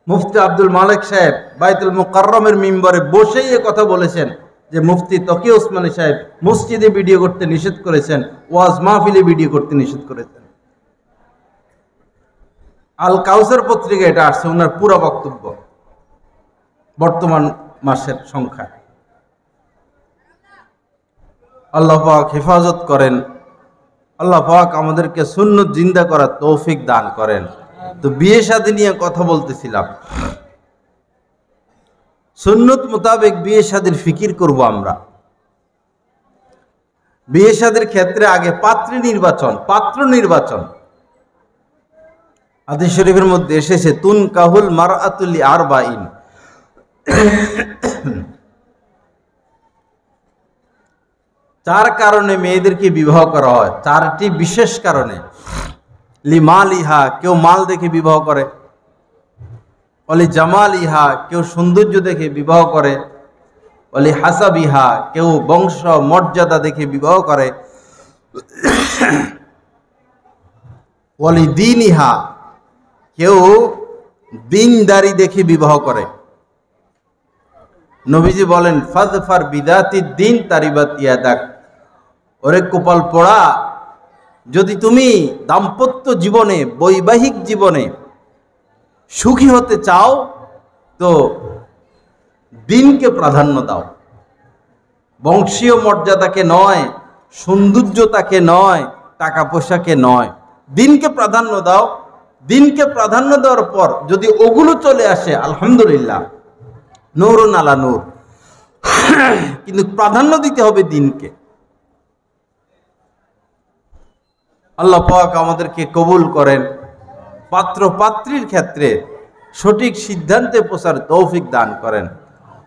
A: মুফতি আব্দুল মালিক সাহেব বাইতুল মুকাররমের মিম্বরে বসেই এ কথা বলেছেন যে মুফতি তকি ওসমানী সাহেব মসজিদে ভিডিও করতে নিষেধ করেছেন, ওয়াজ মাহফিলে ভিডিও করতে নিষেধ করেছেন। আল কাউসার পত্রিকা এটা আসছে, ওনার পুরো বক্তব্য বর্তমান মাসের সংখ্যা। আল্লাহ পাক হেফাজত করেন, আল্লাহ পাক আমাদেরকে সুন্নত জিন্দা করার তৌফিক দান করেন। তো বিয়ে শাদী নিয়ে কথা বলতেছিলাম, সুন্নত মোতাবেক বিয়ে শাদীর ফিকির করব আমরা। বিয়ে শাদীর ক্ষেত্রে আগে পাত্র নির্বাচন। হাদিস শরীফের মধ্যে এসেছে তুন কাহুল মারআতুল আরবাইন, চার কারণে মেয়েদেরকে বিবাহ করা হয়, চারটি বিশেষ কারণে। লিমালিহা, কেউ মাল দেখে বিবাহ করে। অলি জামালিহা, কেউ সৌন্দর্য দেখে বিবাহ করে। অলি হাসাবিহা, কেউ বংশ মর্যাদা দেখে বিবাহ করে। অলি দীনিহা, কেউ দিনদারি দেখে বিবাহ করে। নবীজি বলেন ফাযফার বিদাতি দ্বীন তারিবাত ইয়াদাক, ওরে কপাল পোড়া, যদি তুমি দাম্পত্য জীবনে, বৈবাহিক জীবনে সুখী হতে চাও তো দিনকে প্রাধান্য দাও। বংশীয় মর্যাদাকে নয়, সৌন্দর্যতাকে নয়, টাকা পয়সাকে নয়, দিনকে প্রাধান্য দাও। দিনকে প্রাধান্য দেওয়ার পর যদি ওগুলো চলে আসে, আলহামদুলিল্লাহ, নূরুন আলা নূর। কিন্তু প্রাধান্য দিতে হবে দিনকে। আল্লাহ পাক আমাদেরকে কবুল করেন, পাত্র পাত্রীর ক্ষেত্রে সঠিক সিদ্ধান্তে পৌঁছার তৌফিক দান করেন।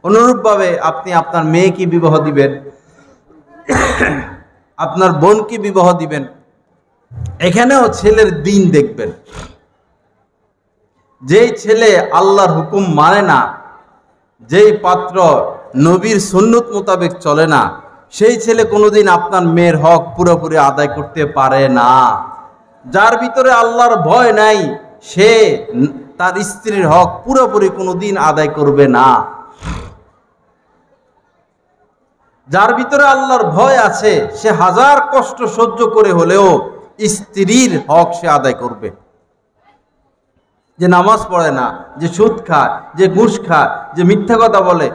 A: অনুরূপভাবে আপনি আপনার মেয়েকে বিবাহ দিবেন, আপনার বোনকে বিবাহ দিবেন, এখানেও ছেলের দিন দেখবেন। যেই ছেলে আল্লাহর হুকুম মানে না, যেই পাত্র নবীর সুন্নত মোতাবেক চলে না, সেই ছেলে কোনোদিন আপনার মেয়ের হক পুরোপুরি আদায় করতে পারে না। যার ভিতরে আল্লাহর ভয় নাই, সে তার স্ত্রীর হক পুরোপুরি কোনোদিন আদায় করবে না। যার ভিতরে আল্লাহর ভয় আছে, সে হাজার কষ্ট সহ্য করে হলেও স্ত্রীর হক সে আদায় করবে। যে নামাজ পড়ে না, যে সুদ খায়, যে ঘুষ খায়, যে মিথ্যা কথা বলে,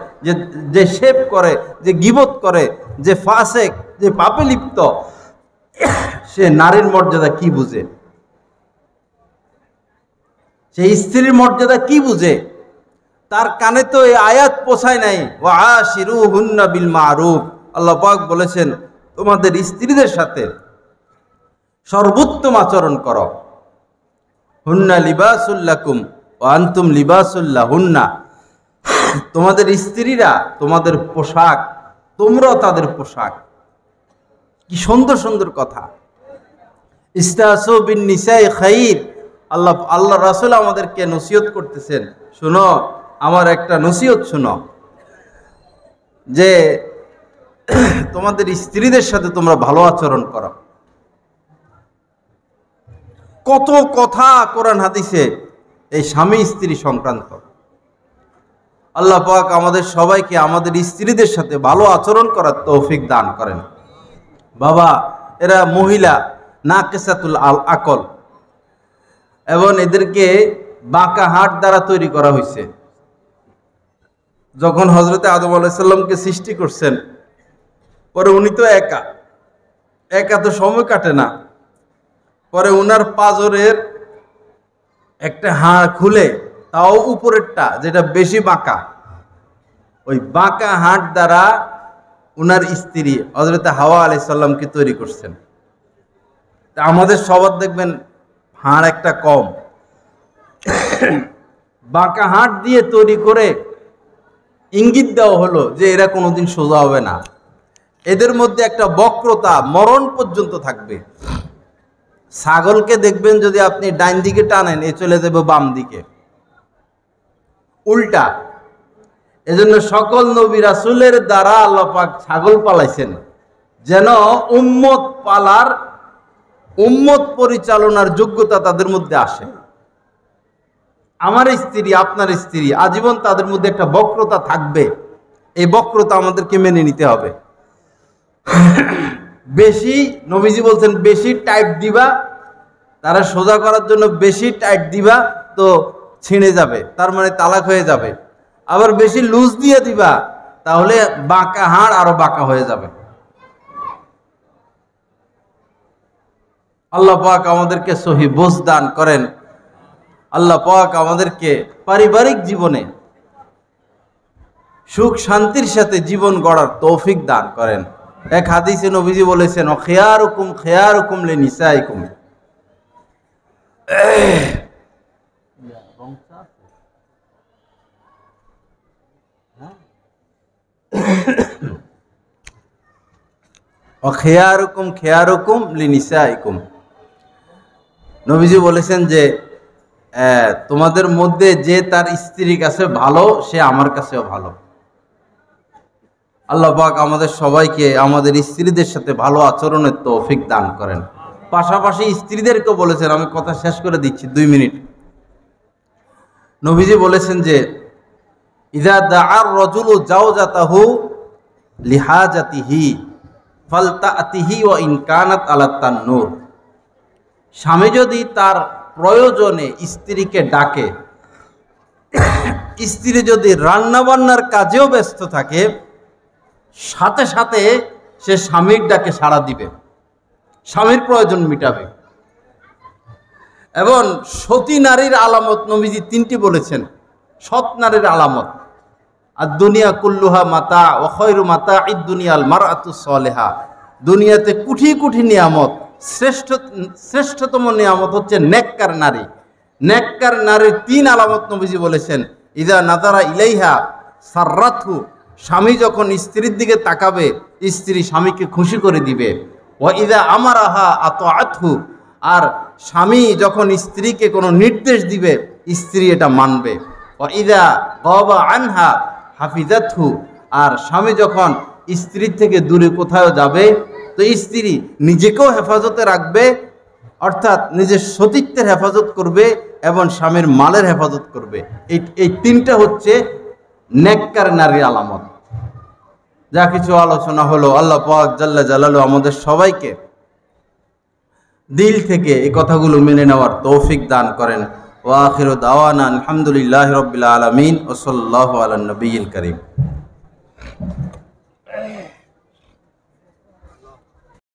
A: যে শেপ করে, যে গীবত করে, যে ফাসেক, যে পাপে লিপ্ত, সে নারীর মর্যাদা কি বুঝে? সে স্ত্রীর মর্যাদা কি বুঝে? তার কানে তো এই আয়াত পৌঁছায় নাই, ওয়া আশিরুহুন্না বিল মারুফ। আল্লাহ পাক বলেছেন তোমাদের স্ত্রীদের সাথে সর্বোত্তম আচরণ করো। হুন্না লিবাসুল লাকুম ওয়া আনতুম লিবাসুল লাহুন্না। তোমাদের স্ত্রীরা তোমাদের পোশাক, তোমরাও তাদের পোশাক। কি সুন্দর কথা। ইস্তাসু বিন নিসাই খাইর। আল্লাহ রাসূল আমাদেরকে নসিহত করতেছেন, শুনো, আমার একটা নসিহত শুনো, যে তোমাদের স্ত্রীদের সাথে তোমরা ভালো আচরণ করো। কত কথা কোরআন হাদিসে এই স্বামী স্ত্রী সংক্রান্ত। আল্লাহ পাক আমাদের সবাইকে আমাদের স্ত্রীদের সাথে ভালো আচরণ করার তৌফিক দান করেন। বাবা, এরা মহিলা নাকিসাতুল আকল, এবং এদেরকে বাঁকা হাট দ্বারা তৈরি করা হয়েছে। যখন হযরতে আদম আলাইহিস সালামকে সৃষ্টি করছেন, পরে উনি তো একা তো সময় কাটে না, পরে উনার পাজরের একটা হাড় খুলে, তাও উপরেরটা যেটা বেশি বাঁকা, ওই বাঁকা হাড় দ্বারা উনার স্ত্রী হযরতে হাওয়া আলাইহিস সালামকে তৈরি করছেন। তা আমাদের সবার দেখবেন হাড় একটা কম, বাঁকা হাড় দিয়ে তৈরি করে ইঙ্গিত দেওয়া হলো যে এরা কোনোদিন সোজা হবে না, এদের মধ্যে একটা বক্রতা মরণ পর্যন্ত থাকবে। ছাগলকে দেখবেন যদি আপনি ডাইন দিকে টানেন, এ চলে যাবে বাম দিকে, উল্টা। এজন্য সকল নবী রাসূলের দ্বারা আল্লাহ পাক ছাগল পালাইছেন, যেন উম্মত পরিচালনার যোগ্যতা তাদের মধ্যে আসে। আমার স্ত্রী, আপনার স্ত্রী, আজীবন তাদের মধ্যে একটা বক্রতা থাকবে। এই বক্রতা আমাদেরকে মেনে নিতে হবে। বেশি, নবীজি বলছেন, বেশি টাইট দিবা, তারা সোজা করার জন্য বেশি টাইট দিবা তো ছিঁড়ে যাবে, তার মানে তালাক হয়ে যাবে। আবার বেশি লুজ দিয়ে দিবা, তাহলে বাঁকা হাড় আরো বাঁকা হয়ে যাবে। আল্লাহ পাক আমাদেরকে সহি বুঝ দান করেন। আল্লাহ পাক আমাদেরকে পারিবারিক জীবনে সুখ শান্তির সাথে জীবন গড়ার তৌফিক দান করেন। এক হাদিসে নবীজি বলেছেন, খিয়ারুকুম খিয়ারুকুম লিনিসাইকুম। খিয়ারুকুম খিয়ারুকুম লিনিসাইকুম। নবীজি বলেছেন যে তোমাদের মধ্যে যে তার স্ত্রীর কাছে ভালো, সে আমার কাছেও ভালো। আল্লাহ পাক আমাদের সবাইকে আমাদের স্ত্রীদের সাথে ভালো আচরণের তৌফিক দান করেন। পাশাপাশি স্ত্রীদেরকে বলেছেন, আমি কথা শেষ করে দিচ্ছি 2 মিনিট। নবীজি বলেছেন যে ইযা দাআর রাজুলু জাওজাতাহু লিহাজাতিহি ফালতাতিহি ওয়া ইন কানাত আলা তান্নুর। স্বামী যদি তার প্রয়োজনে স্ত্রীকে ডাকে, স্ত্রী যদি রান্নাবান্নার কাজেও ব্যস্ত থাকে, সাথে সাথে সে স্বামীর ডাকে সাড়া দিবে, স্বামীর প্রয়োজন মিটাবে। এবং সতী নারীর আলামত নবীজি 3টি বলেছেন। সৎ নারীর আলামত, আর দুনিয়া কুল্লুহা মাতা ও খয়রু মাতা ইদ দুনিয়াল মারআতু সালেহা। দুনিয়াতে কুঠি কুঠি নিয়ামত, শ্রেষ্ঠতম নিয়ামত হচ্ছে নেককার নারী। নেককার নারীর 3 আলামত নবীজি বলেছেন। ইদা নাজারা ইলাইহা সাররাতহু, স্বামী যখন স্ত্রীর দিকে তাকাবে স্ত্রী স্বামীকে খুশি করে দিবে। ওয়া ইদা আমারাহা আতাআতহু, আর স্বামী যখন স্ত্রীকে কোনো নির্দেশ দিবে স্ত্রী এটা মানবে। ওয়া ইদা গাবা আনহা হাফিজাতহু, আর স্বামী যখন স্ত্রীর থেকে দূরে কোথাও যাবে তো স্ত্রী নিজেকেও হেফাজতে রাখবে, অর্থাৎ নিজের সতীত্বের হেফাজত করবে এবং স্বামীর মালের হেফাজত করবে। এই 3টা হচ্ছে নেককার নারীর আলামত। যা কিছু আলোচনা হলো, আল্লাহ পাক জাল্লা জালালু আমাদের সবাইকে দিল থেকে এই কথাগুলো মেনে নেওয়ার তৌফিক দান করেন। ওয়া আখিরু দাওয়ানা আলহামদুলিল্লাহি রাব্বিল আলামিন ওয়া সাল্লাল্লাহু আলা নবিয়িল কারীম।